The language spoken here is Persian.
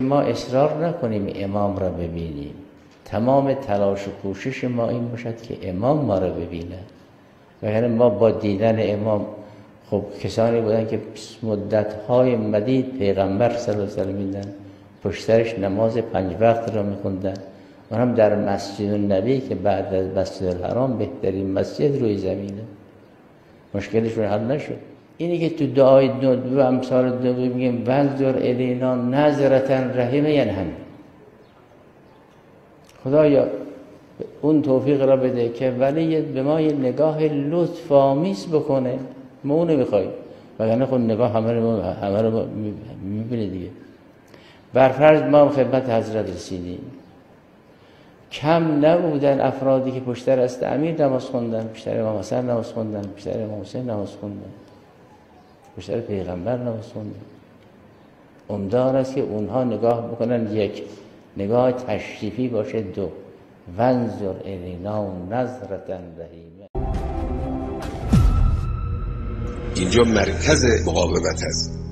ما اصرار نکنیم امام را ببینیم، تمام تلاش و کوشش ما این باشد که امام ما را ببینه. وگرنه ما با دیدن امام، خب کسانی بودن که مدت‌های مدید پیغمبر صلی الله علیه و سلم دیدن، پشترش نماز 5 وقت را می‌خوندن، و هم در مسجد النبی که بعد از مسجد الحرام بهترین مسجد روی زمینه، مشکلشون حل نشد. اینی که تو دعای دو امثال دو میگیم وانظر الینا نظرة رحیمه، یعنی همین خدایا اون توفیق را بده که ولی به ما یه نگاه لطف آمیز بکنه، ما اونو میخواییم، وگرنه خود نگاه همه رو میبینه دیگه. برفرض ما خدمت حضرت رسیدیم، کم نبودن افرادی که پشتر است امیر نماز خوندن، پشتر امام حسن نماز خوندن، پشتر امام حسین نماز خوندن، پشتر پیغمبر نماز خوندن. عمدار است که اونها نگاه بکنن، یک نگاه تشریفی باشه، دو وانظر الینا نظرة رحیمه. اینجا مرکز مقاومت است.